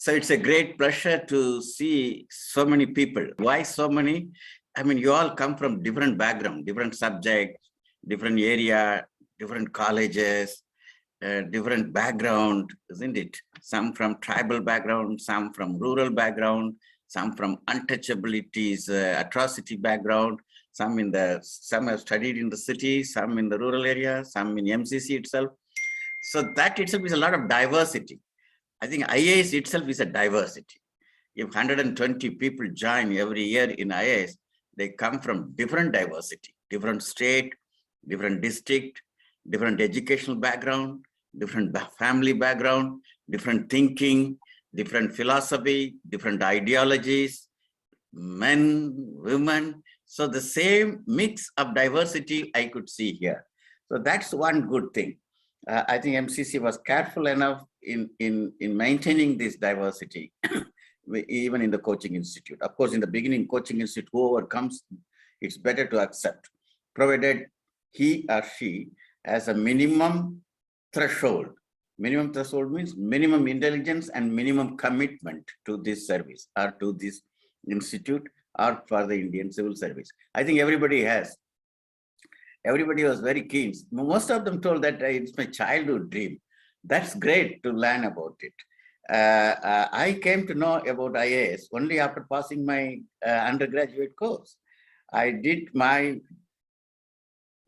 So it's a great pleasure to see so many people. Why so many? I mean, you all come from different background, different subjects, different area, different colleges, different background, isn't it? Some from tribal background, some from rural background, some from untouchabilities, atrocity background, some have studied in the city, some in the rural area, some in MCC itself. So that itself is a lot of diversity. I think IAS itself is a diversity. If 120 people join every year in IAS, they come from different diversity, different state, different district, different educational background, different family background, different thinking, different philosophy, different ideologies, men, women. So the same mix of diversity I could see here. So that's one good thing. I think MCC was careful enough in maintaining this diversity, even in the coaching institute. Of course, in the beginning, coaching institute, whoever comes, it's better to accept, provided he or she has a minimum threshold. Minimum threshold means minimum intelligence and minimum commitment to this service or to this institute or for the Indian civil service. I think everybody has. Everybody was very keen. Most of them told that it's my childhood dream. That's great to learn about it. I came to know about IAS only after passing my undergraduate course. I did my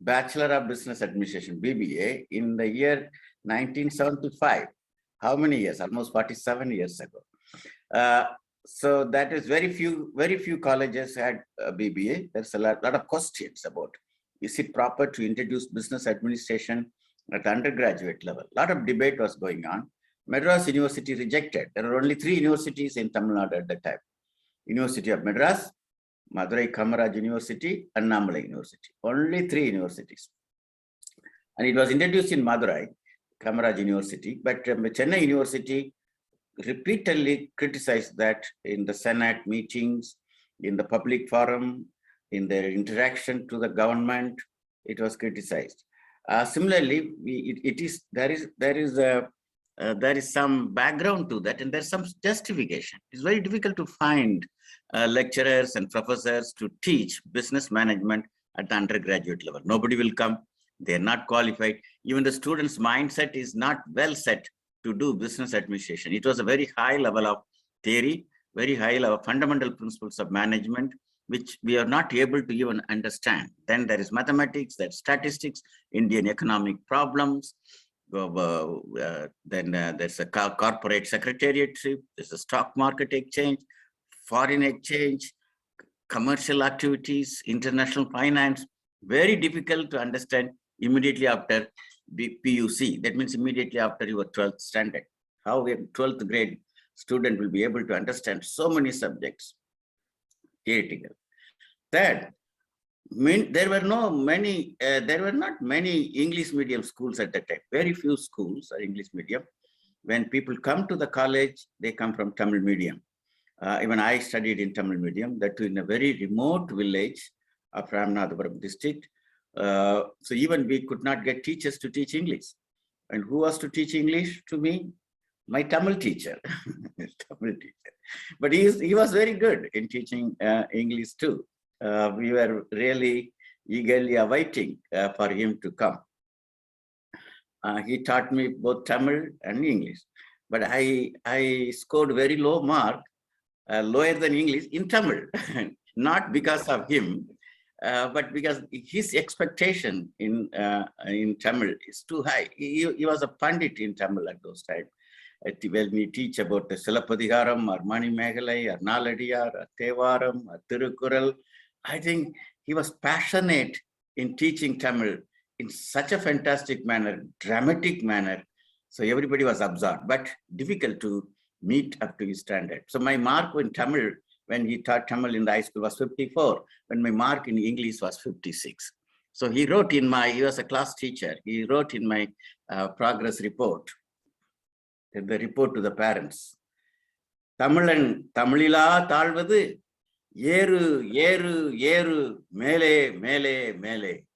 Bachelor of Business Administration, BBA, in the year 1975. How many years? Almost 47 years ago. So that is very few colleges had a BBA. There's a lot of questions about, is it proper to introduce business administration at the undergraduate level? A lot of debate was going on. Madras University rejected. There were only 3 universities in Tamil Nadu at that time. University of Madras, Madurai Kamaraj University, and Annamalai University. Only 3 universities. And it was introduced in Madurai, Kamaraj University, but Chennai University repeatedly criticized that in the Senate meetings, in the public forum, in their interaction to the government, it was criticized. Similarly, there is some background to that, and there's some justification. It's very difficult to find lecturers and professors to teach business management at the undergraduate level. Nobody will come. They're not qualified. Even the students' mindset is not well set to do business administration. It was a very high level of theory, very high level of fundamental principles of management, which we are not able to even understand. Then there is mathematics, there's statistics, Indian economic problems, then there's a corporate secretariatship, there's a stock market exchange, foreign exchange, commercial activities, international finance. Very difficult to understand immediately after PUC. That means immediately after your 12th standard. How a 12th grade student will be able to understand so many subjects. Theoretical. Third, there were not many English medium schools at that time. Very few schools are English medium. When people come to the college, they come from Tamil medium. Even I studied in Tamil medium, that too in a very remote village of Ramanathapuram district. So even we could not get teachers to teach English. And who was to teach English to me? My Tamil teacher. Tamil teacher. But he was very good in teaching English too. We were really eagerly awaiting for him to come. He taught me both Tamil and English. But I scored very low mark, lower than English in Tamil. Not because of him, but because his expectation in Tamil is too high. He was a Pandit in Tamil at those times. When we teach about the Silappathigaram or Mani Megalai or Naladiyar or Thevaram or Tirukural, I think he was passionate in teaching Tamil in such a fantastic manner, dramatic manner. So everybody was absorbed, but difficult to meet up to his standard. So my mark in Tamil, when he taught Tamil in the high school, was 54, when my mark in English was 56. So he wrote he was a class teacher, he wrote in my progress report, the report to the parents, Tamilan Tamilila Talvadu, Yeru, Yeru, Yeru, Mele, Mele, Mele.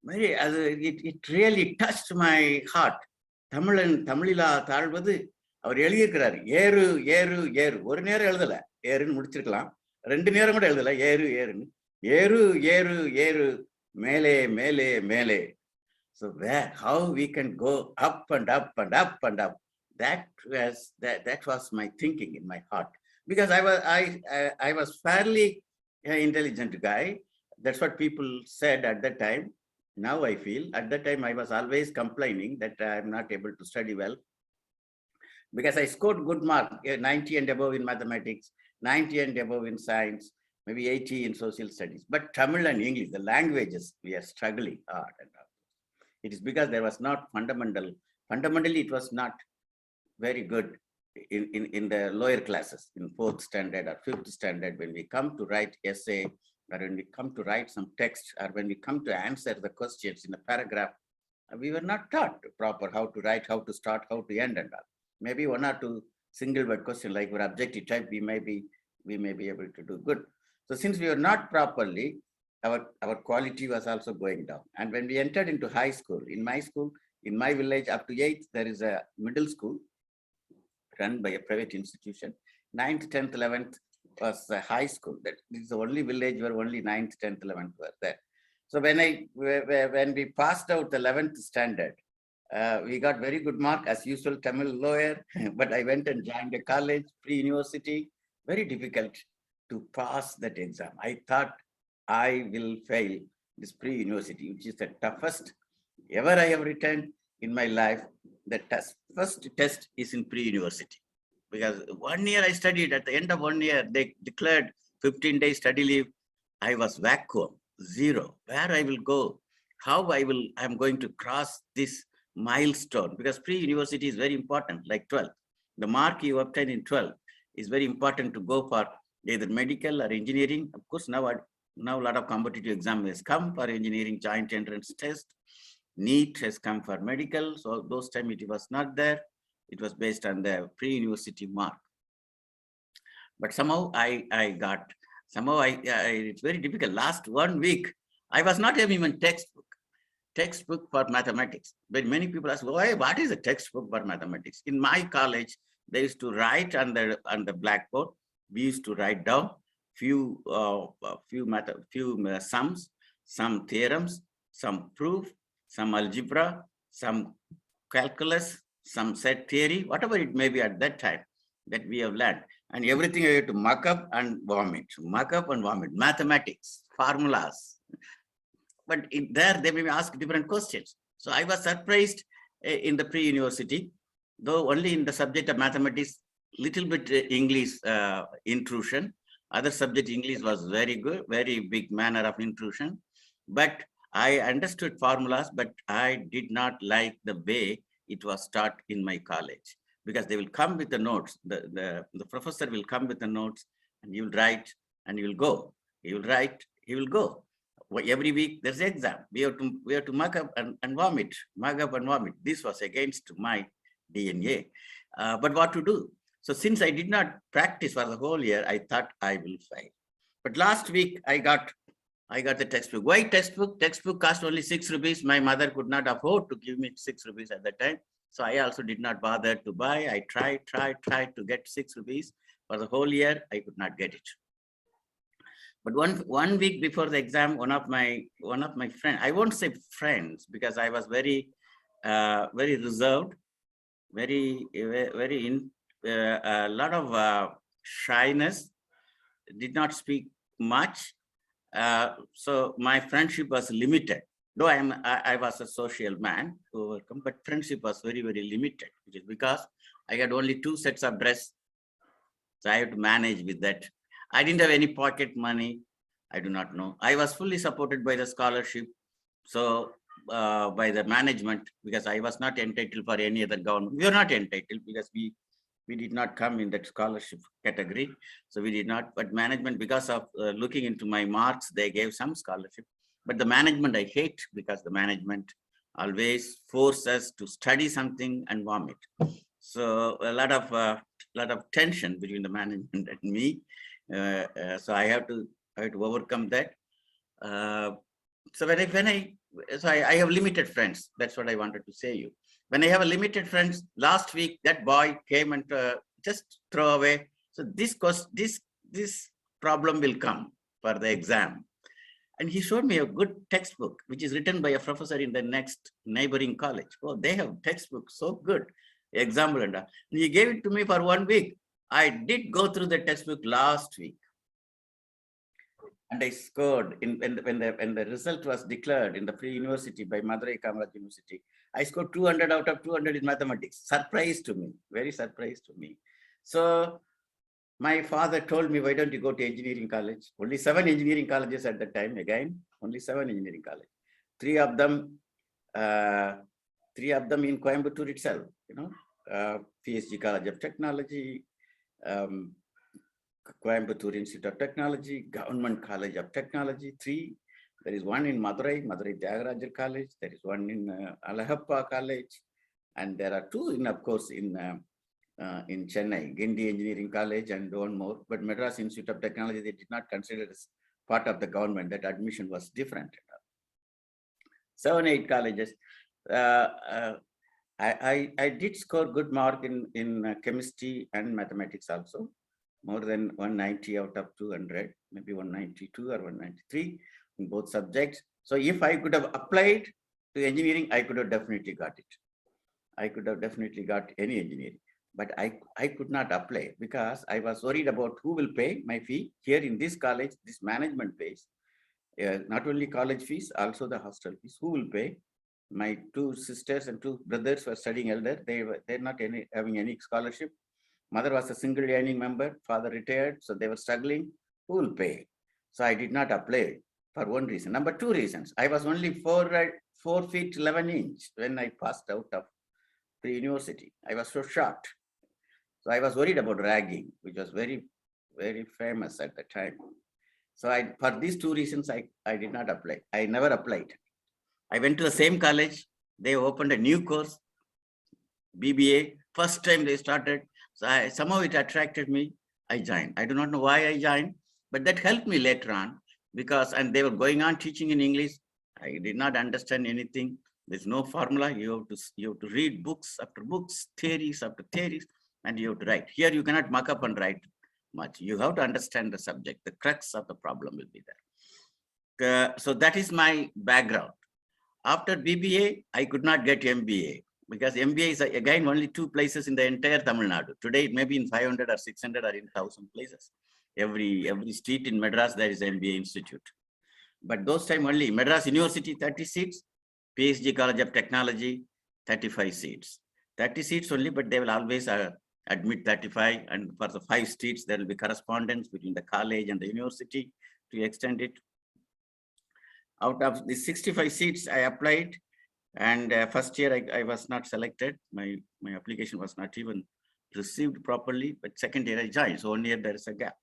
It really touched my heart. Tamilila Talvadu, அவர் எழுதியிருக்கிறாரு ஏறு ஏறு ஏறு, ஒரு நேரம் எழுதல, ஏறுன்னு முடிச்சிருக்கலாம், 2 நேரம் கூட எழுதல, ஏறு ஏறுன்னு, ஏறு ஏறு ஏறு மேலே மேலே மேலே. So where, how we can go up and up and up and up, that was my thinking in my heart, because I was fairly intelligent guy. That's what people said at that time. Now I feel at that time I was always complaining that I am not able to study well, because I scored good mark, 90 and above in mathematics, 90 and above in science, maybe 80 in social studies. But Tamil and English, the languages, we are struggling hard and hard. It is because there was not fundamentally it was not very good in the lower classes, in 4th standard or 5th standard, when we come to write essay, or when we come to write some text, or when we come to answer the questions in a paragraph, we were not taught proper how to write, how to start, how to end and all. Maybe 1 or 2 single word question like for objective type, we may be able to do good. So since we were not properly, our quality was also going down. And when we entered into high school, in my village, up to 8th, there is a middle school run by a private institution. 9th, 10th, 11th was a high school. That is the only village where only 9th, 10th, 11th were there. So when we passed out the 11th standard, we got very good mark, as usual, Tamil lawyer, but I went and joined a college, pre-university, very difficult to pass that exam. I thought I will fail this pre-university, which is the toughest ever I have written in my life. The first test is in pre-university, because 1 year I studied. At the end of 1 year, they declared 15 days study leave. I was vacuum, zero. Where I will go? How I'm going to cross this milestone, because pre-university is very important, like 12th. The mark you obtain in 12th is very important to go for either medical or engineering. Of course, now a lot of competitive exam has come for engineering, joint entrance test. NEET has come for medical. So those time it was not there. It was based on the pre-university mark. But somehow it's very difficult. Last 1 week, I was not having even textbook for mathematics. But many people ask, why, what is a textbook for mathematics? In my college, they used to write on the blackboard. We used to write down few sums, some theorems, some proof, some algebra, some calculus, some set theory, whatever it may be at that time that we have learned. And everything I had to muck up and vomit, mathematics, formulas. But there they may ask different questions. So I was surprised in the pre-university, though only in the subject of mathematics, little bit English intrusion. Other subject English was very good, very big manner of intrusion. But I understood formulas, but I did not like the way it was taught in my college, because they will come with the notes. The professor will come with the notes, and you will write and you will go. You will write, he will go. Every week there's exam. We have to mug up and vomit, mug up and vomit. This was against my DNA. But what to do? So since I did not practice for the whole year, I thought I will fail. But last week I got the textbook. Why textbook? Textbook cost only 6 rupees. My mother could not afford to give me 6 rupees at that time. So I also did not bother to buy. I tried to get 6 rupees. For the whole year, I could not get it. But one week before the exam, one of my friends, I won't say friends, because I was very reserved, a lot of shyness, did not speak much. So my friendship was limited. Though I was a social man, but friendship was very, very limited, which is because I had only 2 sets of dress. So I had to manage with that. I didn't have any pocket money. I do not know. I was fully supported by the scholarship. So by the management, because I was not entitled for any other government. We were not entitled because we did not come in that scholarship category. So we did not, but management, because of looking into my marks, they gave some scholarship. But the management I hate, because the management always force us to study something and vomit. So a lot of tension between the management and me. So I have to overcome that. So I have limited friends. That's what I wanted to say you. When I have a limited friends, last week that boy came and just throw away. So this problem will come for the exam. And he showed me a good textbook, which is written by a professor in the next neighboring college. Oh, they have textbooks, so good. Example, and he gave it to me for 1 week. I did go through the textbook last week. And I scored when the result was declared in the pre-university by Madurai Kamaraj University. I scored 200 out of 200 in mathematics. Surprise to me, very surprised to me. So my father told me, why don't you go to engineering college? Only 7 engineering colleges at that time, again, only 7 engineering colleges. 3 of them in Coimbatore itself, PSG College of Technology, Coimbatore Institute of Technology, Government College of Technology, 3. There is one in Madurai Tyagarajar College. There is one in Alahappa College. And there are 2 in, of course, in Chennai, Gindi Engineering College and one more. But Madras Institute of Technology, they did not consider as part of the government. That admission was different. 7, 8 colleges. I did score good mark in chemistry and mathematics also. More than 190 out of 200, maybe 192 or 193 in both subjects. So if I could have applied to engineering, I could have definitely got it. I could have definitely got any engineering, but I could not apply because I was worried about who will pay my fee. Here in this college, this management pays, not only college fees, also the hostel fees. Who will pay? My 2 sisters and 2 brothers were studying elder. They're not having any scholarship. Mother was a single earning member, father retired, so they were struggling. Who will pay? So I did not apply for one reason. Number 2 reasons. I was only 4 feet 11 inch when I passed out of the university. I was so short. So I was worried about ragging, which was very, very famous at the time. So for these 2 reasons, I did not apply. I never applied. I went to the same college. They opened a new course, BBA. First time they started. So somehow it attracted me. I joined. I do not know why I joined, but that helped me later on and they were going on teaching in English. I did not understand anything. There's no formula. You have to read books after books, theories after theories, and you have to write. Here you cannot muck up and write much. You have to understand the subject. The crux of the problem will be there. So that is my background. After BBA, I could not get MBA. Because MBA is again only 2 places in the entire Tamil Nadu. Today it may be in 500 or 600 or in 1,000 places. Every street in Madras there is an MBA institute. But those time only Madras University 30 seats, PSG College of Technology 35 seats. 30 seats only, but they will always admit 35, and for the 5 seats there will be correspondence between the college and the university to extend it. Out of the 65 seats I applied. And first year I was not selected. My application was not even received properly, but second year I joined. So 1 year there is a gap.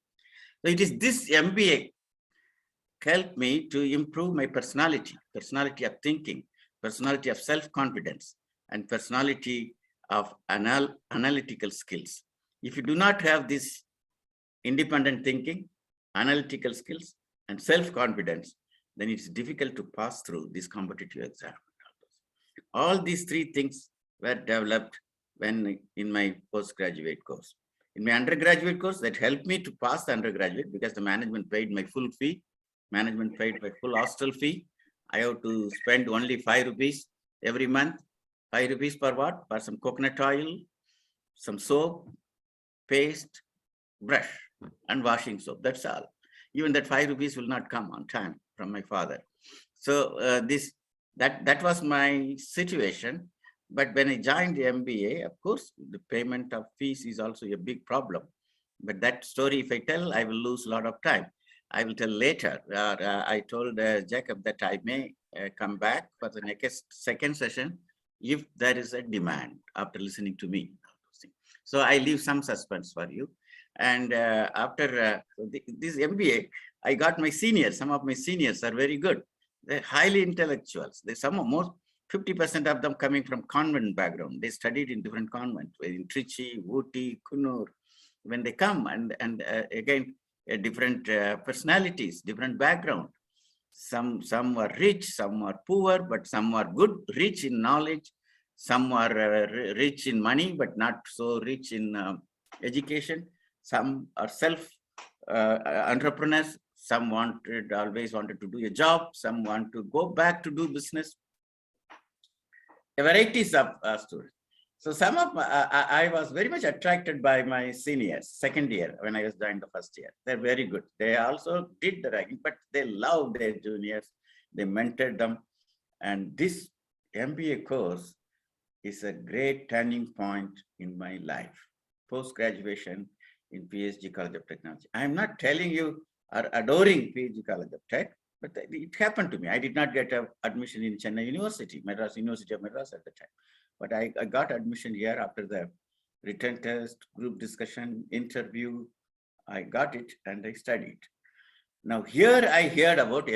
So it is this MBA helped me to improve my personality of thinking, personality of self-confidence, and personality of analytical skills. If you do not have this independent thinking, analytical skills, and self-confidence, then it's difficult to pass through this competitive exam. All these 3 things were developed when in my postgraduate course. In my undergraduate course, that helped me to pass the undergraduate because the management paid my full fee. Management paid my full hostel fee. I have to spend only 5 rupees every month. 5 rupees for what? For some coconut oil, some soap, paste, brush, and washing soap. That's all. Even that 5 rupees will not come on time from my father. So that was my situation. But when I joined the MBA, of course, the payment of fees is also a big problem. But that story, if I tell, I will lose a lot of time. I will tell later. I told Jacob that I may come back for the next second session if there is a demand after listening to me. So I leave some suspense for you. And after this MBA, I got my seniors. Some of my seniors are very good. They're highly intellectuals. They most 50% of them coming from convent background. They studied in different convents, in Trichy, Ooty, Kunnur. When they come and again, different personalities, different background. Some were rich, some were poor, but some were good, rich in knowledge, Some are rich in money, but not so rich in education. Some are self entrepreneurs. Some always wanted to do a job. Some want to go back to do business. A varieties of students. So some of I was very much attracted by my seniors, second year when I was joined the first year. They're very good. They also did the ragging, but they loved their juniors. They mentored them. And this MBA course is a great turning point in my life. Post-graduation in PhD College of Technology. I'm not telling you are adoring PhD College of Tech, but it happened to me. I did not get an admission in Chennai University, University of Madras at the time. But I got admission here after the written test, group discussion, interview. I got it and I studied. Now here I heard about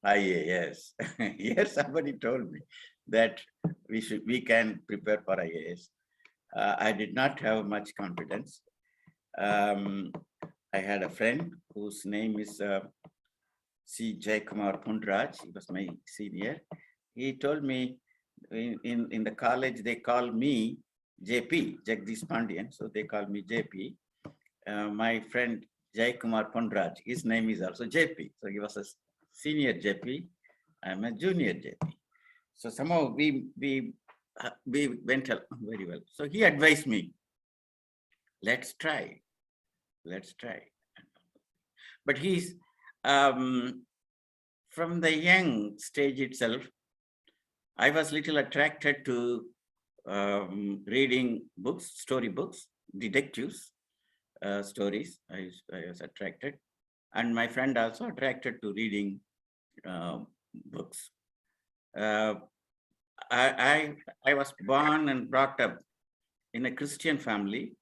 IAS. Here somebody told me that we can prepare for IAS. I did not have much confidence. I had a friend whose name is C. Jaikumar Pundraj. He was my senior. He told me in the college they call me JP, Jagatheesa Pandian, so they call me JP. My friend Jaikumar Pundraj, his name is also JP. So he was a senior JP. I'm a junior JP. So somehow we went very well. So he advised me, let's try. But he's from the young stage itself, I was little attracted to reading books, story books, detectives, stories. I was attracted, and my friend also attracted to reading books. I was born and brought up in a Christian family,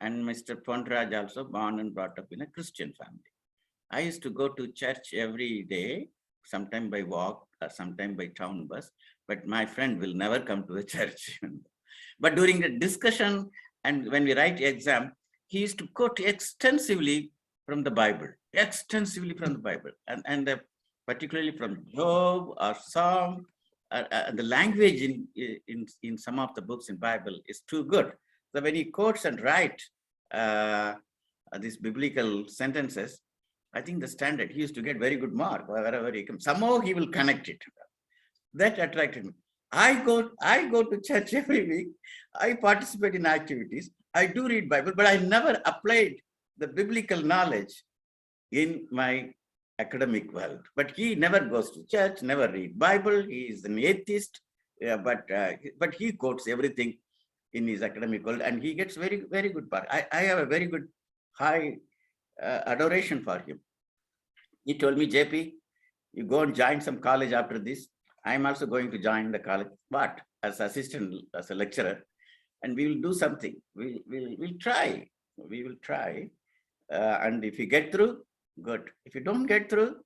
and Mr. Pondraj also born and brought up in a Christian family. I used to go to church every day, sometime by walk, or sometime by town bus, but my friend will never come to a church. But during the discussion and when we write exam, he used to quote extensively from the Bible, and particularly from Job or Psalm. The language in some of the books in Bible is too good. So when he quotes and writes these biblical sentences, I think the standard, he used to get very good mark wherever he comes. Somehow he will connect it. That attracted me. I go to church every week. I participate in activities. I do read Bible, but I never applied the biblical knowledge in my academic world. But he never goes to church, never read Bible. He is an atheist, but he quotes everything in his academic world, and he gets very, very good mark. I have a very good high adoration for him. He told me, JP, you go and join some college after this. I'm also going to join the college, but as assistant, as a lecturer, and we will do something. We'll try. We will try. And if you get through, good. If you don't get through,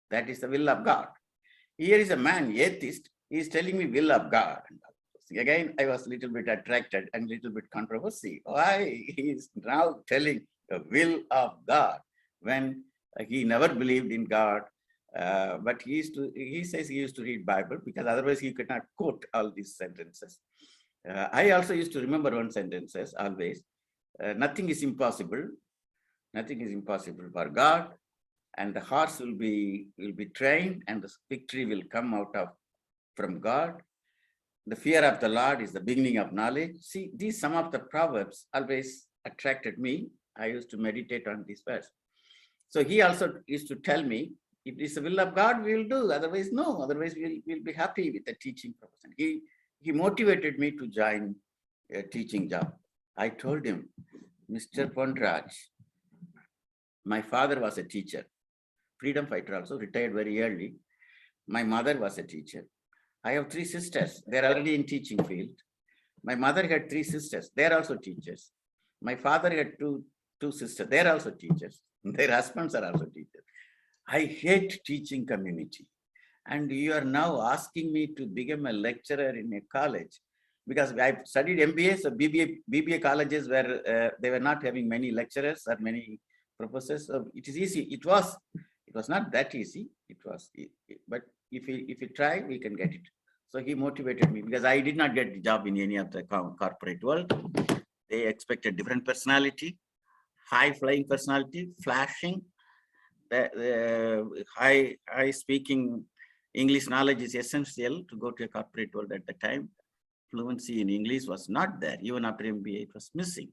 that is the will of God. Here is a man, atheist, he is telling me will of God. Again, I was a little bit attracted and a little bit controversy. Why he is now telling the will of God when he never believed in God? But he says he used to read Bible because otherwise he could not quote all these sentences. I also used to remember one sentences always. Nothing is impossible. Nothing is impossible for God, and the horse will be trained, and the victory will come from God. The fear of the Lord is the beginning of knowledge. See, these some of the proverbs always attracted me. I used to meditate on this verse. So he also used to tell me, if it's the will of God, we will do. Otherwise, no. Otherwise, we'll be happy with the teaching profession. He motivated me to join a teaching job. I told him, Mr. Pondraj, my father was a teacher, freedom fighter also, retired very early. My mother was a teacher. I have 3 sisters. They're already in teaching field. My mother had 3 sisters. They're also teachers. My father had two sisters. They're also teachers. Their husbands are also teachers. I hate teaching community. And you are now asking me to become a lecturer in a college because I studied MBA, so BBA colleges where they were not having many lecturers or many professors. So it is easy. It was not that easy. It was, but if we try, we can get it. So he motivated me because I did not get the job in any of the corporate world. They expected different personality, high flying personality, flashing, the high speaking English knowledge is essential to go to a corporate world at the time. Fluency in English was not there. Even after MBA, it was missing.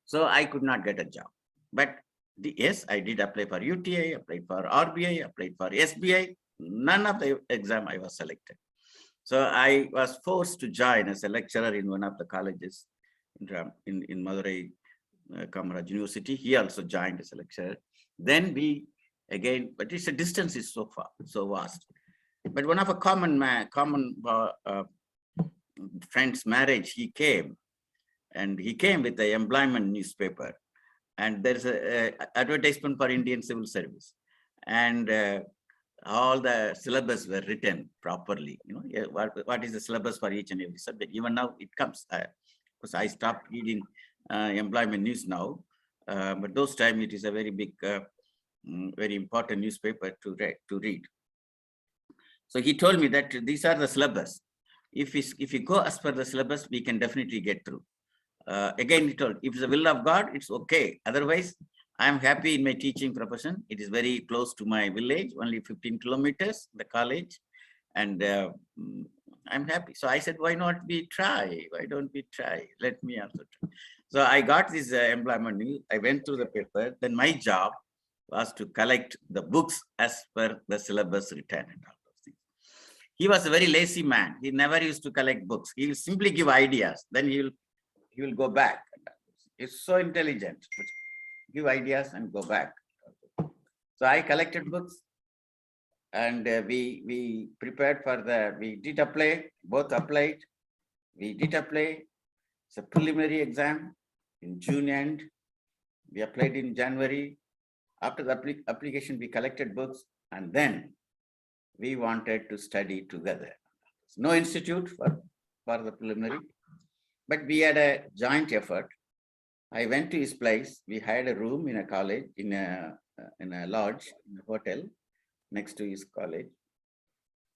So I could not get a job. But yes, I did apply for UTI, applied for RBI, applied for SBI. None of the exam I was selected. So I was forced to join as a lecturer in one of the colleges in Madurai, Kamaraj University. He also joined as a lecturer. Then we again, but it's a distance is so far, so vast. But one of a common friend's marriage, he came, and he came with the employment newspaper, and there's a advertisement for Indian civil service, and all the syllabus were written properly. You know, what is the syllabus for each and every subject? Even now it comes, because I stopped reading employment news now, but those time it is a very big, very important newspaper to read. So he told me that these are the syllabus. If you go as per the syllabus, we can definitely get through. Again, he told, if it's the will of God, it's okay. Otherwise, I'm happy in my teaching profession. It is very close to my village, only 15 kilometers, the college. And I'm happy. So I said, why not we try? Why don't we try? Let me also try. So I got this employment news. I went through the paper. Then my job was to collect the books as per the syllabus written and all those things. He was a very lazy man. He never used to collect books. He will simply give ideas. Then he will go back. He's so intelligent. Give ideas and go back. So I collected books, and we prepared for we did apply, both applied. We did apply. It's a preliminary exam in June end. We applied in January. After the application, we collected books, and then we wanted to study together. No institute for the preliminary, but we had a joint effort. I went to his place. We had a room in a college, in a lodge, in a hotel next to his college.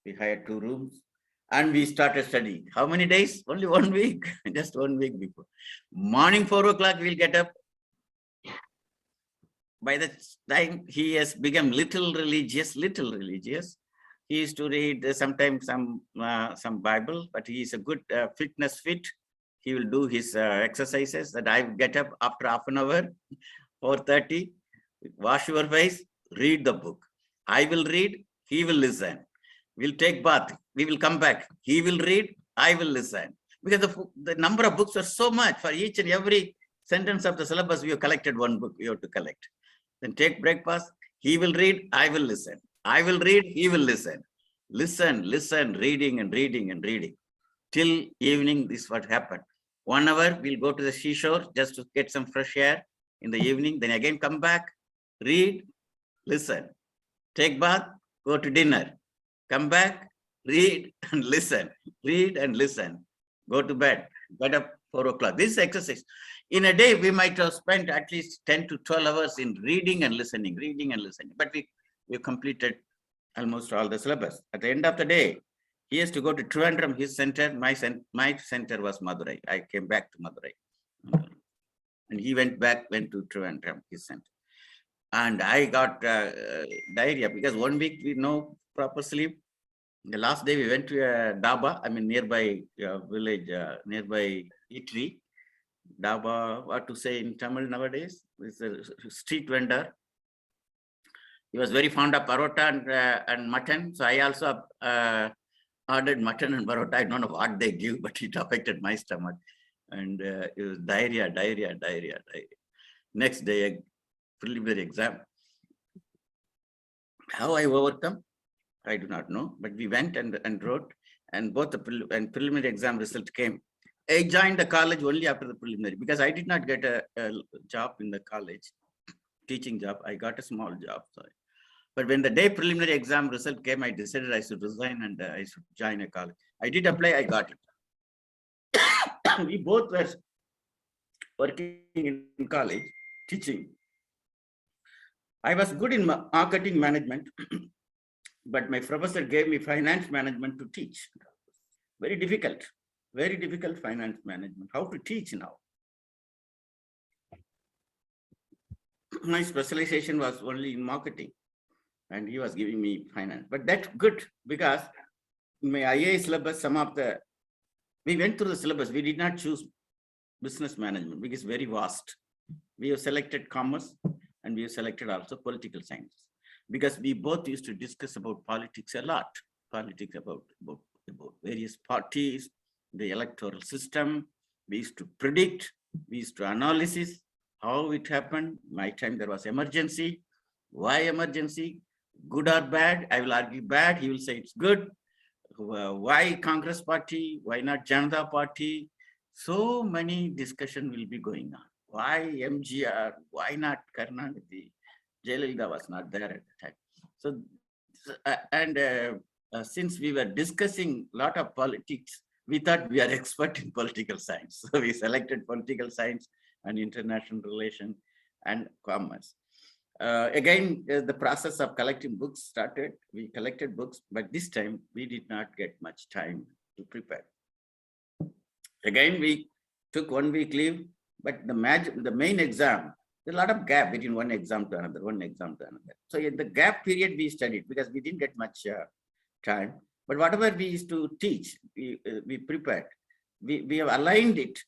We hired 2 rooms, and we started studying. How many days? Only 1 week, just 1 week before. Morning 4 o'clock, we'll get up. By the time he has become little religious. He used to read sometimes some Bible, but he is a good fitness fit. He will do his exercises that I get up after half an hour, 4:30, wash your face, read the book. I will read, he will listen. We'll take bath, we will come back. He will read, I will listen. Because the number of books are so much. For each and every sentence of the syllabus, we have collected 1 book we have to collect. Then take breakfast, he will read, I will listen. I will read, he will listen. Listen, reading and reading and reading. Till evening, this is what happened. 1 hour, we'll go to the seashore just to get some fresh air in the evening. Then again come back, read, listen, take bath, go to dinner, come back, read and listen, go to bed, get up 4 o'clock. This is exercise. In a day, we might have spent at least 10 to 12 hours in reading and listening. But we completed almost all the syllabus. At the end of the day, he has to go to Trivandrum, his center. My center was Madurai. I came back to Madurai. And he went to Trivandrum, his center. And I got diarrhea because 1 week we no proper sleep. The last day we went to a dhaba, nearby village, nearby eatery. Dhaba, what to say in Tamil nowadays? It's a street vendor. He was very fond of parota and mutton. So I also ordered mutton and parota. I don't know what they give, but it affected my stomach. And it was diarrhea. Next day, a preliminary exam. How I overcome, I do not know. But we went and wrote, and both the preliminary exam result came. I joined the college only after the preliminary because I did not get a job in the college, teaching job. I got a small job. Sorry. But when the day preliminary exam result came, I decided I should resign and I should join a college. I did apply, I got it. We both were working in college, teaching. I was good in marketing management. But my professor gave me finance management to teach. Very difficult finance management. How to teach now? My specialization was only in marketing, and he was giving me finance. But that's good, because in my IAS syllabus, we went through the syllabus. We did not choose business management because it's very vast. We have selected commerce, and we have selected also political science, because we both used to discuss about politics a lot. Politics about various parties, the electoral system. We used to predict, we used to analysis how it happened. My time there was emergency. Why emergency? Good or bad? I will argue bad. He will say it's good. Why Congress party? Why not Janata party? So many discussion will be going on. Why MGR? Why not Karnataka? Jayalalitha was not there at the time. So, since we were discussing a lot of politics, we thought we are expert in political science. So we selected political science and international relations and commerce. Again, the process of collecting books started. We collected books, but this time we did not get much time to prepare. Again, we took 1 week leave, but the main exam, there's a lot of gap between one exam to another. So in the gap period, we studied because we didn't get much time. But whatever we used to teach, we prepared. We have aligned it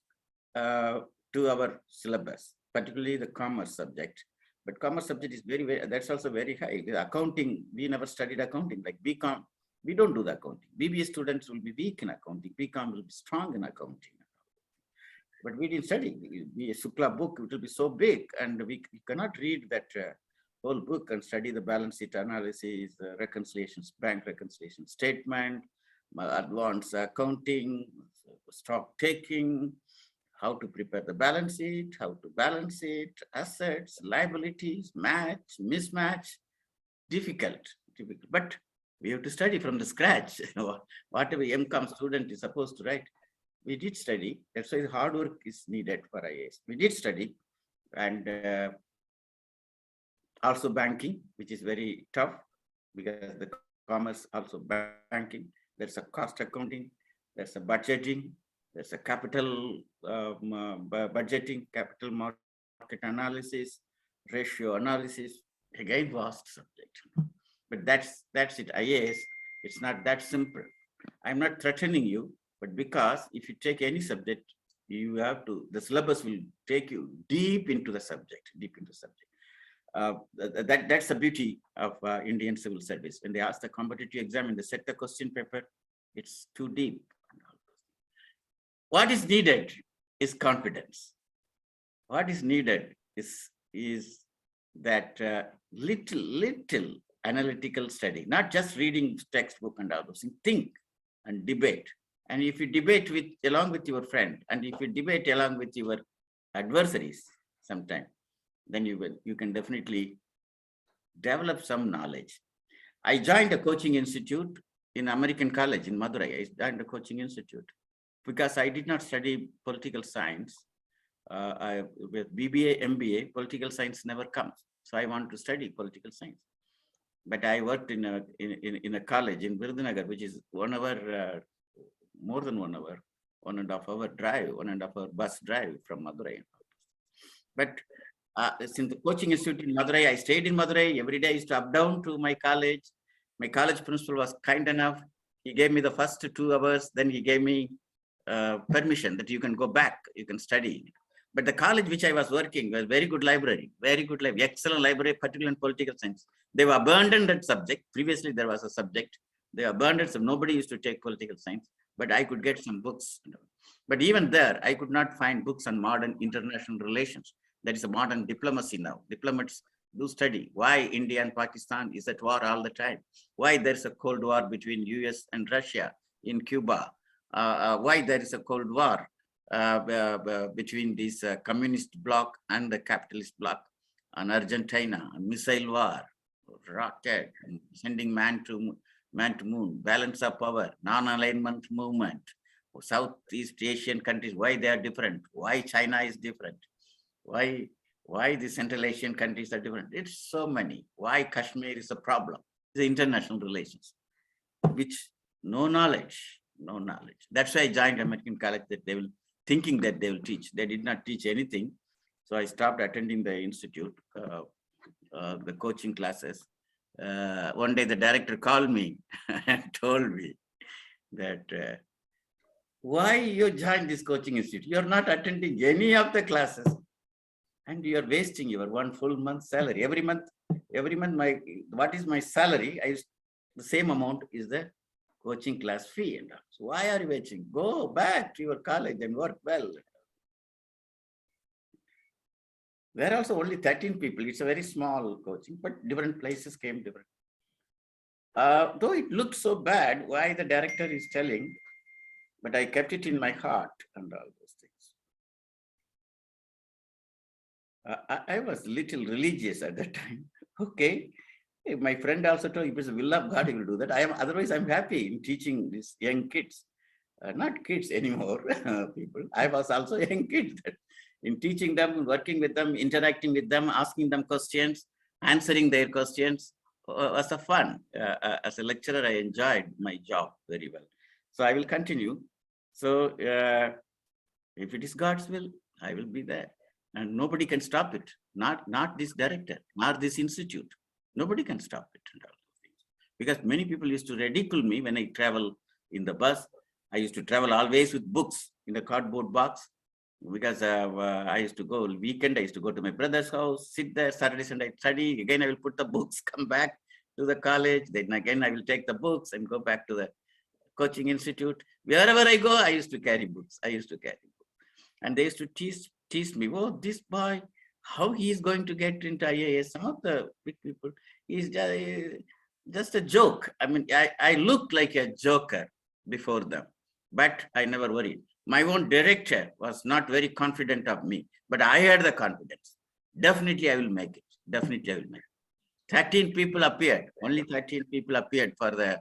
to our syllabus, particularly the commerce subject. But commerce subject is that's also very high. Accounting, we never studied accounting. Like BCom, we don't do the accounting. BBA students will be weak in accounting. BCom will be strong in accounting. But we didn't study. A Shukla book, it will be so big, and we cannot read that whole book and study the balance sheet analysis, reconciliations, bank reconciliation statement, advanced accounting, stock taking, how to prepare the balance sheet, how to balance it, assets, liabilities, match, mismatch, difficult. But we have to study from the scratch. Whatever MCOM student is supposed to write, we did study. That's why hard work is needed for IAS. We did study, and also banking, which is very tough because the commerce also banking. There's a cost accounting, there's a budgeting, there's a capital budgeting, capital market analysis, ratio analysis. Again, vast subject. But that's it. IAS, it's not that simple. I'm not threatening you, but because if you take any subject, you have to, the syllabus will take you deep into the subject, That's the beauty of Indian civil service. When they ask the competitive exam and they set the question paper, it's too deep. What is needed is confidence. What is needed is that little analytical study, not just reading textbook and all those things. Think and debate. And if you debate along with your friend, and if you debate along with your adversaries sometime, then you can definitely develop some knowledge. I joined a coaching institute in American College in Madurai. I joined a coaching institute because I did not study political science. With BBA, MBA, political science never comes. So I want to study political science. But I worked in a college in Virudhunagar, which is 1 hour, more than 1 hour, 1.5 hour drive, 1.5 hour bus drive from Madurai. But since the coaching institute in Madurai, I stayed in Madurai. Every day I used to up down to my college. My college principal was kind enough. He gave me the first 2 hours. Then he gave me permission that you can go back, you can study. But the college which I was working was very good library, excellent library, particularly in political science. They were abandoned that subject. Previously, there was a subject. They abandoned, so nobody used to take political science, but I could get some books. But even there, I could not find books on modern international relations. That is a modern diplomacy now. Diplomats do study why India and Pakistan is at war all the time, why there's a Cold War between US and Russia in Cuba, why there is a Cold War between this communist bloc and the capitalist bloc on Argentina, missile war, rocket, sending man to moon, balance of power, non-alignment movement, Southeast Asian countries, why they are different, why China is different, why the Central Asian countries are different. It's so many. Why Kashmir is a problem. the international relations, which no knowledge. That's why I joined American College, that they will thinking that they will teach. They did not teach anything. So I stopped attending the institute, the coaching classes. One day the director called me and told me that why you joined this coaching institute? You're not attending any of the classes and you're wasting your 1 full month salary. Every month, what is my salary? The same amount is the coaching class fee. And so why are you waiting? Go back to your college and work well. There are also only 13 people. It's a very small coaching, but different places came different. Though it looked so bad, why the director is telling, but I kept it in my heart and all those things. I was little religious at that time. Okay. My friend also told, if it's the will of God, he will do that. Otherwise, I'm happy in teaching these young kids. Not kids anymore, people. I was also young kids. In teaching them, working with them, interacting with them, asking them questions, answering their questions was a fun. As a lecturer, I enjoyed my job very well. So I will continue. So if it is God's will, I will be there. And nobody can stop it. Not this director, not this institute. Nobody can stop it. Because many people used to ridicule me when I travel in the bus. I used to travel always with books in the cardboard box. Because I used to go weekend, I used to go to my brother's house, sit there, Saturday, Sunday, study. Again, I will put the books, come back to the college. Then again, I will take the books and go back to the coaching institute. Wherever I go, I used to carry books. And they used to tease me, oh, this boy, how he is going to get into IAS? Some of the big people, he's just a joke. I mean, I looked like a joker before them, but I never worried. My own director was not very confident of me, but I had the confidence. Definitely I will make it. 13 people appeared. Only 13 people appeared for the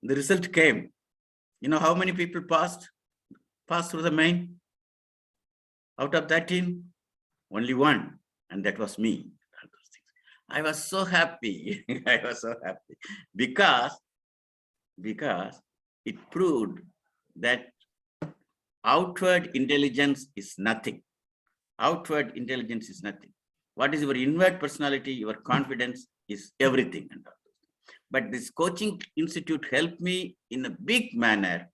result came. You know how many people passed through the main? Out of 13, only one, and that was me. I was so happy. Because it proved that outward intelligence is nothing. What is your inward personality, your confidence is everything. But this coaching institute helped me in a big manner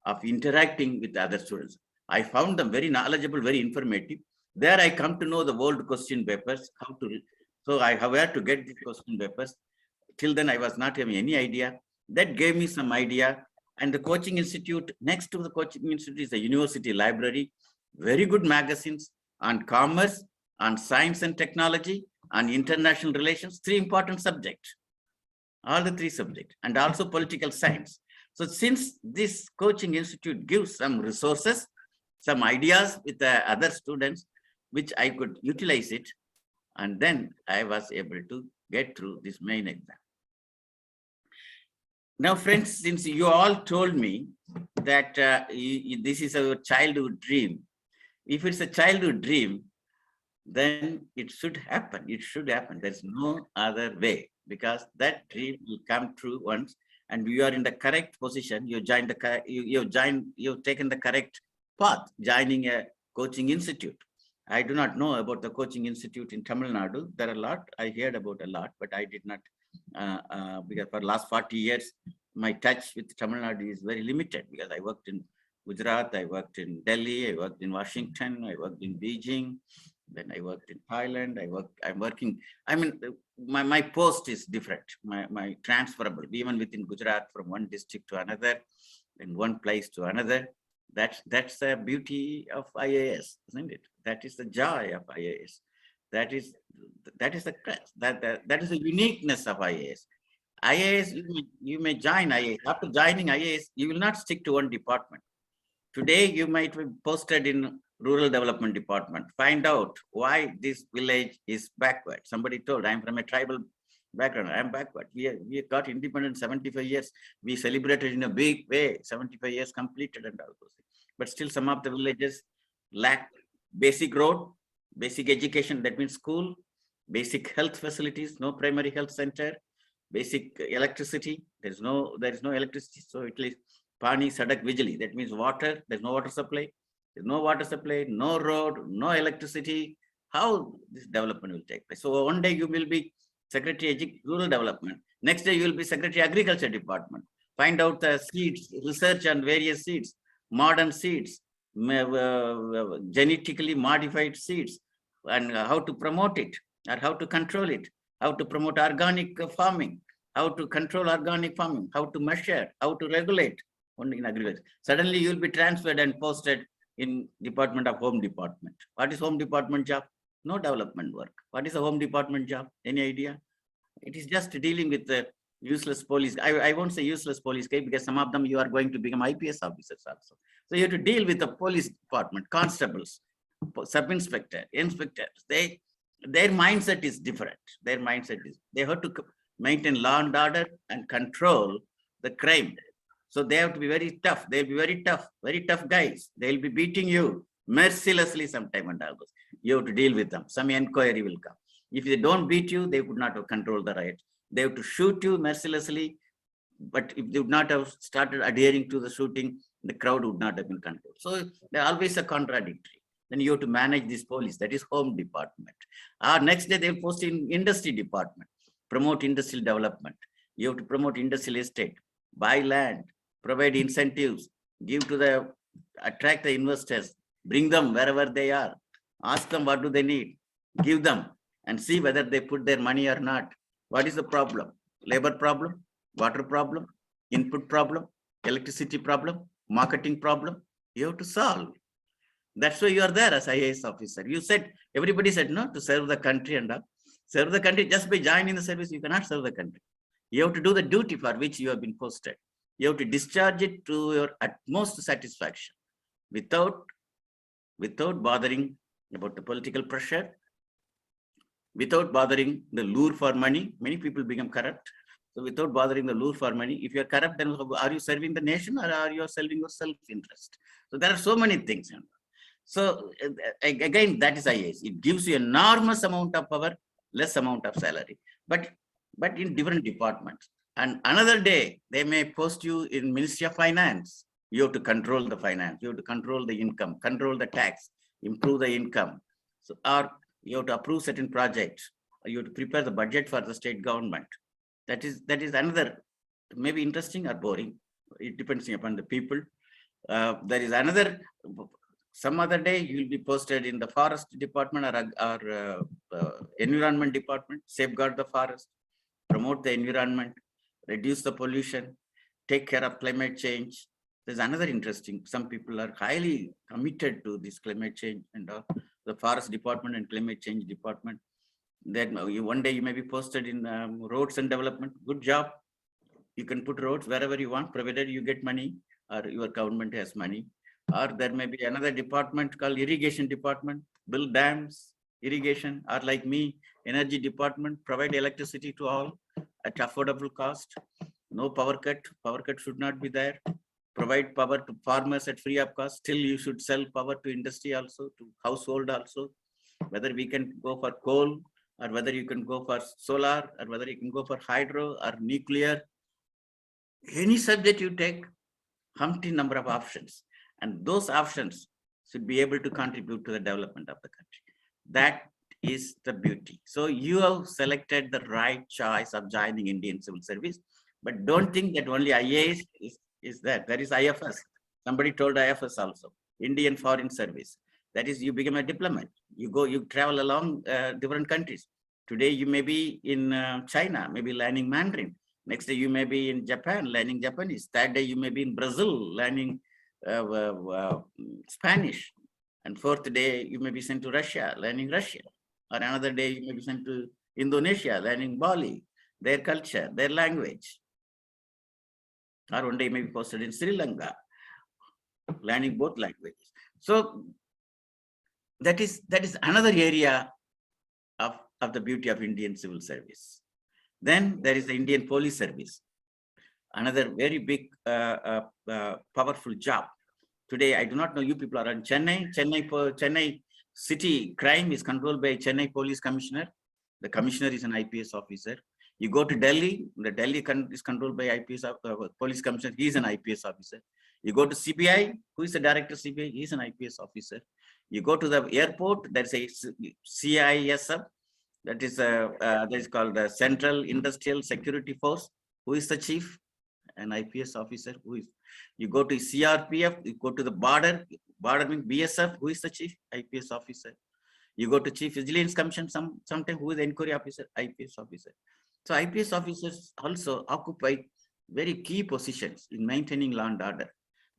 of interacting with other students. I found them very knowledgeable, very informative. There I come to know the world question papers, so I have where to get the question papers. Till then I was not having any idea. That gave me some idea. And the coaching institute, next to the coaching institute is the university library, very good magazines on commerce, on science and technology, on international relations, 3 important subjects, all the 3 subjects, and also political science. So since this coaching institute gives some resources, some ideas with the other students, which I could utilize it, and then I was able to get through this main exam. Now, friends, since you all told me that this is a childhood dream, if it's a childhood dream, then it should happen. There's no other way, because that dream will come true once, and you are in the correct position. You've taken the correct path, joining a coaching institute. I do not know about the coaching institute in Tamil Nadu. There are a lot. I heard about a lot, but I did not. Because for the last 40 years, my touch with Tamil Nadu is very limited, because I worked in Gujarat, I worked in Delhi, I worked in Washington, I worked in Beijing, then I worked in Thailand, my post is different, my transferable, even within Gujarat, from one district to another, in one place to another. That's the beauty of IAS, isn't it? That is the joy of IAS. That is the uniqueness of IAS. IAS, you may join IAS. After joining IAS, you will not stick to one department. Today, you might be posted in rural development department. Find out why this village is backward. Somebody told, I'm from a tribal background. I'm backward. We got independence 75 years. We celebrated in a big way. 75 years completed and all those things. But still, some of the villages lack basic road, basic education, that means school, basic health facilities, no primary health center, basic electricity. There is no electricity. So it is Pani Sadak Vijali. That means water. There's no water supply. There's no water supply, no road, no electricity. How this development will take place? So one day you will be Secretary Rural Development. Next day you will be Secretary Agriculture Department. Find out the seeds, research on various seeds, modern seeds, genetically modified seeds, and how to promote it, or how to control it, how to promote organic farming, how to control organic farming, how to measure, how to regulate only in agriculture. Suddenly you will be transferred and posted in Department of Home Department. What is Home Department job? No development work. What is a Home Department job? Any idea? It is just dealing with the useless police. I won't say useless police, because some of them you are going to become IPS officers also. So you have to deal with the police department, constables, sub-inspector, inspectors. Their mindset is different. Their mindset is, they have to maintain law and order and control the crime. So they have to be very tough. They'll be very tough guys. They'll be beating you mercilessly sometime and all those. You have to deal with them. Some inquiry will come. If they don't beat you, they could not have controlled the riot. They have to shoot you mercilessly. But if they would not have started adhering to the shooting, the crowd would not have been controlled. So they're always a contradictory. Then you have to manage this police. That is Home Department. Next day, they'll post in Industry Department. Promote industrial development. You have to promote industrial estate. Buy land. Provide incentives. Attract the investors. Bring them wherever they are. Ask them what do they need. Give them. And see whether they put their money or not. What is the problem? Labor problem, water problem, input problem, electricity problem, marketing problem. You have to solve. That's why you are there as IAS officer. You said, everybody said no, to serve the country and all. Serve the country, just by joining the service, you cannot serve the country. You have to do the duty for which you have been posted. You have to discharge it to your utmost satisfaction without bothering about the political pressure, without bothering the lure for money. Many people become corrupt. So without bothering the lure for money, if you are corrupt, then are you serving the nation or are you serving your self-interest? So there are so many things. So again, that is IAS. It gives you enormous amount of power, less amount of salary, but in different departments. And another day, they may post you in Ministry of Finance. You have to control the finance. You have to control the income, control the tax, improve the income. So, or you have to approve certain projects. Or you have to prepare the budget for the state government. That is another, maybe interesting or boring. It depends upon the people. There is another, some other day you will be posted in the forest department or environment department, safeguard the forest, promote the environment, reduce the pollution, take care of climate change. There's another interesting, some people are highly committed to this climate change and the forest department and climate change department. Then one day you may be posted in roads and development. Good job. You can put roads wherever you want, provided you get money or your government has money. Or there may be another department called irrigation department, build dams, irrigation, or like me, energy department, provide electricity to all at affordable cost. No power cut should not be there. Provide power to farmers at free of cost. Still you should sell power to industry also, to household also. Whether we can go for coal or whether you can go for solar or whether you can go for hydro or nuclear. Any subject you take, humpty number of options. And those options should be able to contribute to the development of the country. That is the beauty. So you have selected the right choice of joining Indian Civil Service, but don't think that only IAS is that. There is IFS. Somebody told IFS also, Indian Foreign Service. That is, you become a diplomat. You travel along different countries. Today you may be in China, maybe learning Mandarin. Next day you may be in Japan, learning Japanese. Third day you may be in Brazil, learning Spanish. And fourth day you may be sent to Russia, learning Russian. Or another day you may be sent to Indonesia, learning Bali, their culture, their language. Or one day you may be posted in Sri Lanka, learning both languages. So that is another area of the beauty of Indian Civil Service. Then there is the Indian Police Service, another very big, powerful job. Today, I do not know, you people are in Chennai. Chennai city crime is controlled by Chennai Police Commissioner. The commissioner is an IPS officer. You go to Delhi, the Delhi is controlled by IPS, police commissioner, he is an IPS officer. You go to CBI, who is the director of CBI? He is an IPS officer. You go to the airport, there's a CISF, that is called the Central Industrial Security Force. Who is the chief? An IPS officer. Who is? You go to CRPF, you go to the border means BSF, who is the chief? IPS officer. You go to Chief Vigilance Commission, sometimes who is the inquiry officer? IPS officer. So IPS officers also occupy very key positions in maintaining law and order.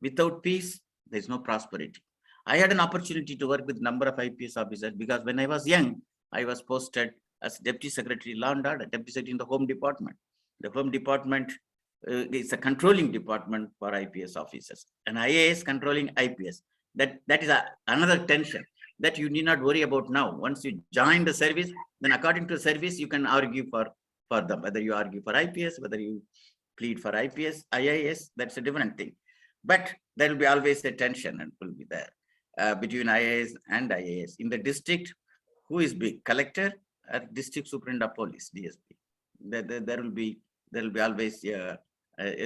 Without peace, there is no prosperity. I had an opportunity to work with a number of IPS officers because when I was young, I was posted as Deputy Secretary Law and Order, Deputy Secretary in the Home Department. The Home Department is a controlling department for IPS officers. And IAS controlling IPS. That is another tension that you need not worry about now. Once you join the service, then according to the service, you can argue for them. Whether you argue for IPS, whether you plead for IPS, IAS, that's a different thing. But there will be always a tension and will be there between IAS and IAS. In the district, who is big? Collector or District Superintendent of Police, DSP? There will be always a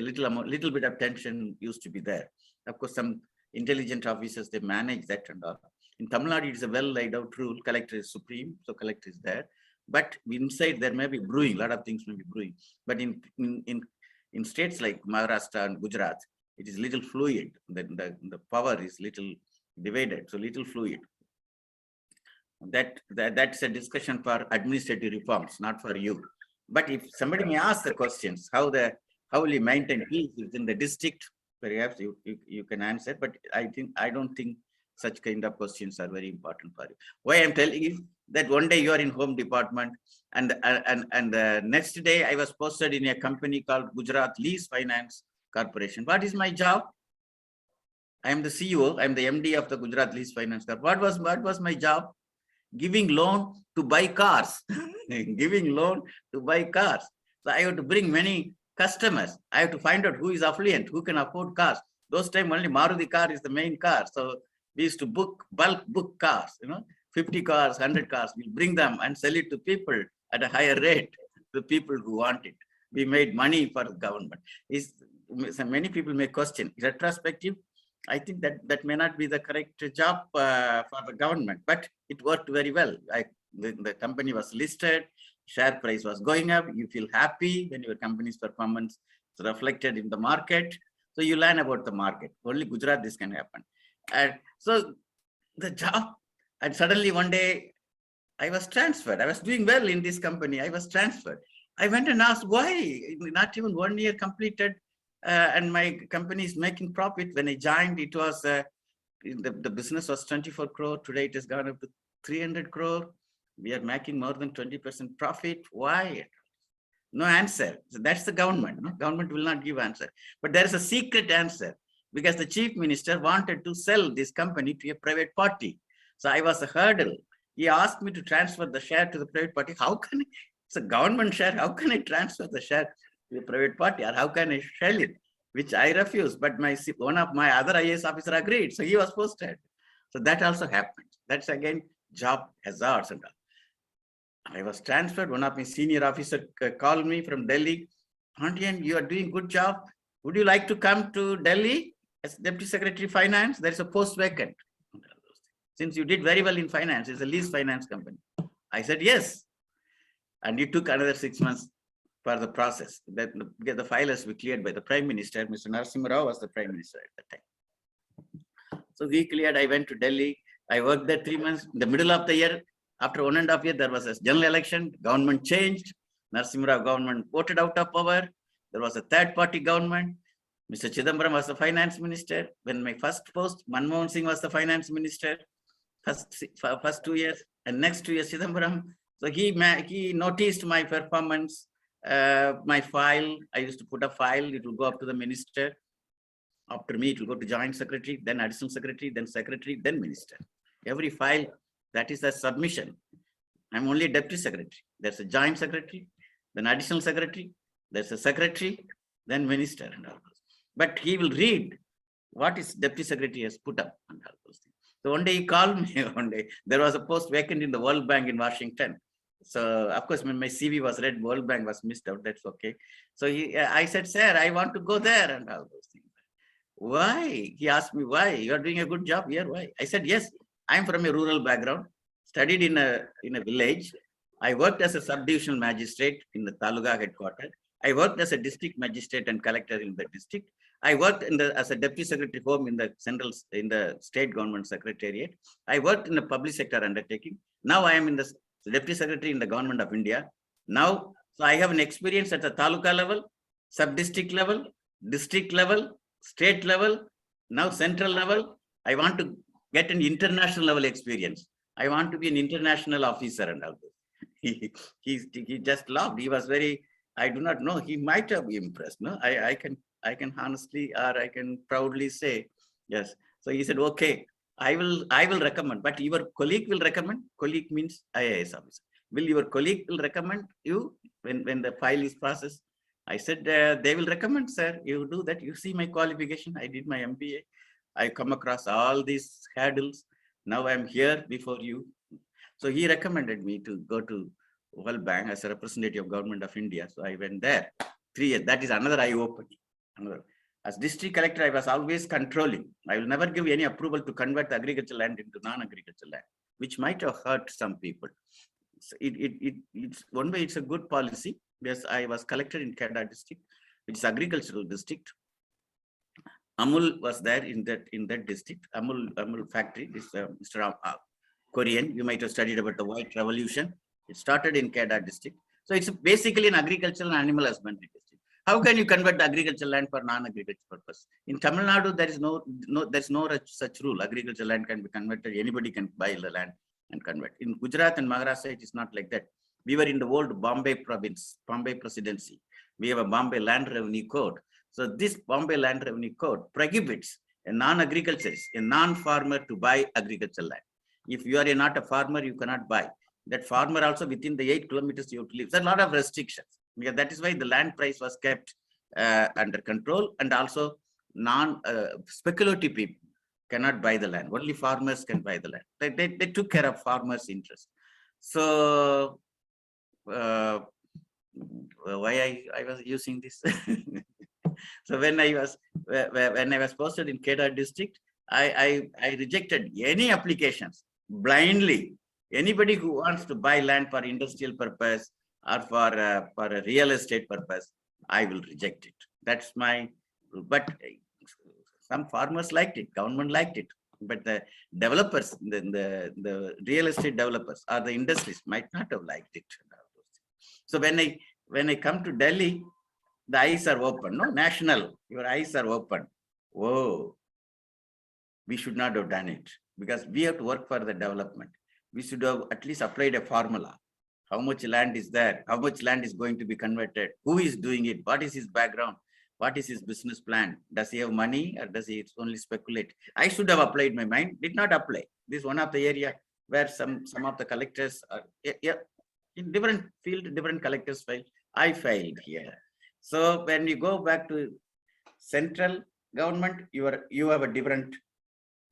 little bit of tension used to be there. Of course, some intelligent officers, they manage that and all. In Tamil Nadu, it's a well laid out rule. Collector is supreme, so collector is there. But inside there may be brewing, a lot of things may be brewing. But in states like Maharashtra and Gujarat, it is little fluid. The power is little divided, so little fluid. That's a discussion for administrative reforms, not for you. But if somebody may ask the questions, how will you maintain peace within the district? Perhaps you can answer. But I don't think such kind of questions are very important for you. Why I'm telling you that one day you are in Home Department, and the next day I was posted in a company called Gujarat Lease Finance Corporation. What is my job? I am the CEO. I am the MD of the Gujarat Lease Finance Corporation. What was my job? Giving loan to buy cars. Giving loan to buy cars. So I have to bring many customers. I have to find out who is affluent, who can afford cars. Those time only Maruti car is the main car. So we used to bulk book cars, 50 cars, 100 cars. We bring them and sell it to people at a higher rate, the people who want it. We made money for the government. So many people may question, retrospective, I think that may not be the correct job for the government, but it worked very well. The company was listed, share price was going up. You feel happy when your company's performance is reflected in the market. So you learn about the market. Only Gujarat this can happen. And so the job, and suddenly one day I was transferred. I was doing well in this company. I was transferred. I went and asked why. Not even 1 year completed, and my company is making profit. When I joined, it was the business was 24 crore. Today it has gone up to 300 crore. We are making more than 20% profit. Why? No answer. So that's the government. No? Government will not give answer. But there is a secret answer, because the chief minister wanted to sell this company to a private party. So I was a hurdle. He asked me to transfer the share to the private party. How can it's a government share? How can I transfer the share to a private party, or how can I sell it? Which I refused. But one of my other IAS officer agreed. So he was posted. So that also happened. That's again job hazards and all. I was transferred. One of my senior officers called me from Delhi. Pandian, you are doing good job. Would you like to come to Delhi as Deputy Secretary Finance? There is a post vacant. Since you did very well in finance, it's a lease finance company. I said yes. And it took another 6 months for the process. Because the file has to be cleared by the Prime Minister. Mr. Narasimha Rao was the Prime Minister at that time. So we cleared. I went to Delhi. I worked there 3 months. In the middle of the year, after 1.5 years, there was a general election. Government changed. Narasimha Rao government voted out of power. There was a third-party government. Mr. Chidambaram was the finance minister. When my first post, Manmohan Singh was the finance minister. First 2 years, and next 2 years, Chidambaram. So he noticed my performance, my file. I used to put a file. It will go up to the minister. After me, it will go to joint secretary, then additional secretary, then minister. Every file, that is the submission. I'm only a deputy secretary. There's a joint secretary, then additional secretary, there's a secretary, then minister and all those. But he will read what is deputy secretary has put up and all those things. So one day he called me one day. There was a post vacant in the World Bank in Washington. So of course, when my CV was read, World Bank was missed out. That's okay. So I said, sir, I want to go there and all those things. Why? He asked me, why? You are doing a good job here. Why? I said, yes, I'm from a rural background, studied in a village. I worked as a subdivisional magistrate in the Taluka headquarters. I worked as a district magistrate and collector in the district. I worked as a deputy secretary home in the state government secretariat. I worked in the public sector undertaking. Now I am in the deputy secretary in the Government of India. Now, so I have an experience at the Taluka level, sub-district level, district level, state level, now central level. I want to get an international level experience. I want to be an international officer and all this. He just laughed. He was very, I do not know, he might have been impressed. No, I can honestly, or I can proudly say, yes. So he said, okay, I will recommend, but your colleague will recommend. Colleague means IAS officer. Will your colleague will recommend you when the file is processed? I said, they will recommend, sir. You do that. You see my qualification. I did my MBA. I come across all these hurdles. Now I'm here before you. So he recommended me to go to World Bank as a representative of Government of India. So I went there 3 years. That is another eye-opening. As district collector, I was always controlling. I will never give any approval to convert the agricultural land into non-agricultural land, which might have hurt some people. So it's one way, it's a good policy. Yes, I was collector in Kedah district, which is agricultural district. Amul was there in that district. Amul factory, this Mr. Korean, you might have studied about the White Revolution. It started in Kedah district. So it's basically an agricultural and animal husbandry district. How can you convert the agricultural land for non-agricultural purpose? In Tamil Nadu, there is no such rule. Agricultural land can be converted. Anybody can buy the land and convert. In Gujarat and Maharashtra, it is not like that. We were in the old Bombay province, Bombay presidency. We have a Bombay Land Revenue Code. So this Bombay Land Revenue Code prohibits a non-agriculturist, a non-farmer to buy agricultural land. If you are not a farmer, you cannot buy. That farmer also within the 8 kilometers you have to live. There's a lot of restrictions. Because that is why the land price was kept under control, and also non-speculative people cannot buy the land. Only farmers can buy the land. They took care of farmers' interest. So why I was using this? So when I was posted in Kedah district, I rejected any applications blindly. Anybody who wants to buy land for industrial purpose or for a real estate purpose, I will reject it. That's my, but some farmers liked it, government liked it, but the developers, the real estate developers or the industries might not have liked it. So when I come to Delhi, the eyes are open, no, national, your eyes are open. Whoa, we should not have done it because we have to work for the development. We should have at least applied a formula. How much land is there? How much land is going to be converted? Who is doing it? What is his background? What is his business plan? Does he have money or does he only speculate? I should have applied my mind, did not apply. This is one of the area where some of the collectors are in different field, different collectors failed. I failed here. So when you go back to central government, you have a different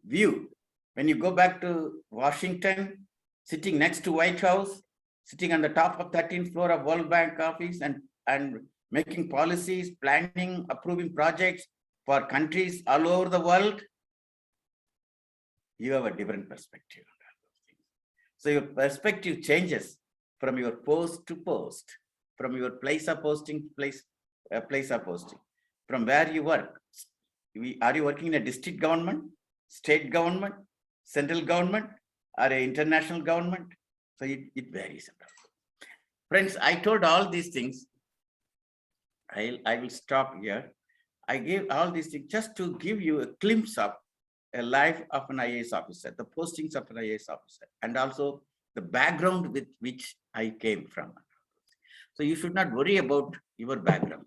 view. When you go back to Washington, sitting next to White House, sitting on the top of 13th floor of World Bank office and making policies, planning, approving projects for countries all over the world, you have a different perspective. So your perspective changes from your post to post, from your place of posting to place of posting, from where you work. Are you working in a district government, state government, central government, or an international government? So it varies. Friends, I told all these things. I will stop here. I gave all these things just to give you a glimpse of a life of an IAS officer, the postings of an IAS officer, and also the background with which I came from. So you should not worry about your background,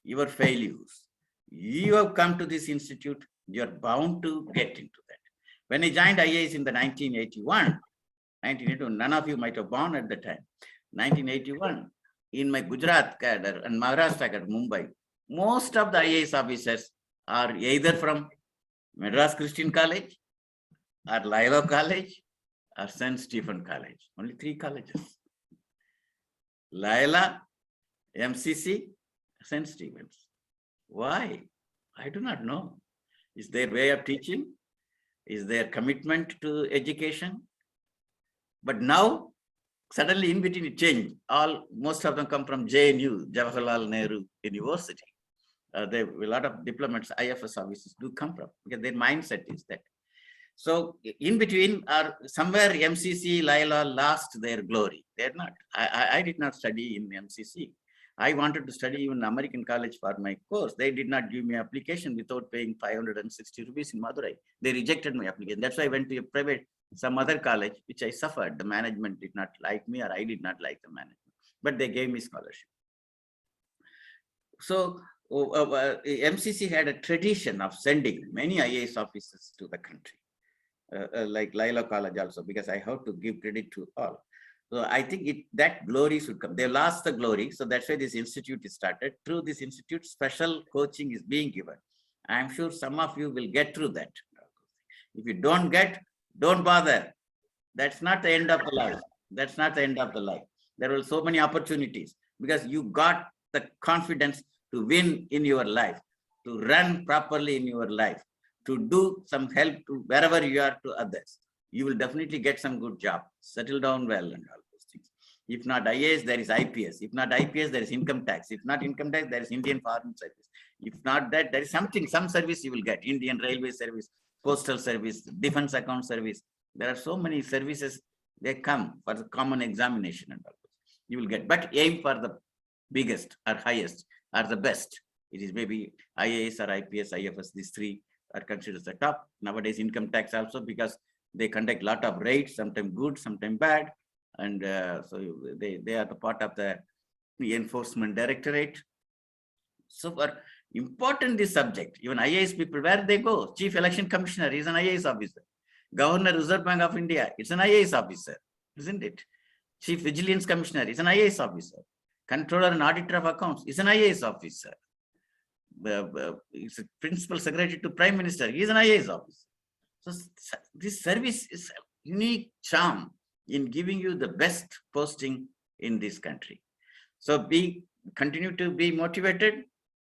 your failures. You have come to this institute, you're bound to get into that. When I joined IAS in the 1981, none of you might have born at the time. 1981, in my Gujarat cadre and Maharashtra cadre, Mumbai, most of the IAS officers are either from Madras Christian College, or Lilo College, or St. Stephen College. Only 3 colleges. Laila, MCC, St. Stephen's. Why? I do not know. Is their way of teaching? Is their commitment to education? But now, suddenly in between it changed. Most of them come from JNU, Jawaharlal Nehru University. A lot of diplomats, IFS officers do come from, because their mindset is that. So in between are somewhere MCC, Laila lost their glory. They're not. I did not study in MCC. I wanted to study even American college for my course. They did not give me application without paying 560 rupees in Madurai. They rejected my application. That's why I went to a private, some other college, which I suffered. The management did not like me, or I did not like the management, but they gave me scholarship. So MCC had a tradition of sending many IAS officers to the country, like Laila College also, because I have to give credit to all. So I think that glory should come. They lost the glory. So that's why this institute is started. Through this institute, special coaching is being given. I'm sure some of you will get through that. If you don't get, don't bother. That's not the end of the life. That's not the end of the life. There are so many opportunities, because you got the confidence to win in your life, to run properly in your life, to do some help to wherever you are to others. You will definitely get some good job, settle down well and all those things. If not IAS, there is IPS. If not IPS, there is income tax. If not income tax, there is Indian Foreign Service. If not that, there is some service you will get. Indian Railway Service, Postal Service, Defense Account Service. There are so many services, they come for the common examination and all those. You will get, but aim for the biggest or highest or the best. It is maybe IAS or IPS, IFS, these three are considered the top. Nowadays, income tax also, because they conduct a lot of raids, sometimes good, sometimes bad. And so they are the part of the enforcement directorate. So for important this subject, even IAS people, where they go? Chief Election Commissioner is an IAS officer. Governor, Reserve Bank of India, it's an IAS officer, isn't it? Chief Vigilance Commissioner is an IAS officer. Controller and Auditor of Accounts is an IAS officer. It's a Principal Secretary to Prime Minister, he is an IAS officer. So this service is a unique charm in giving you the best posting in this country. So continue to be motivated,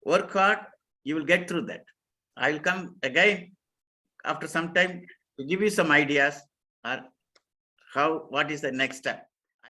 work hard, you will get through that. I will come again after some time to give you some ideas or what is the next step.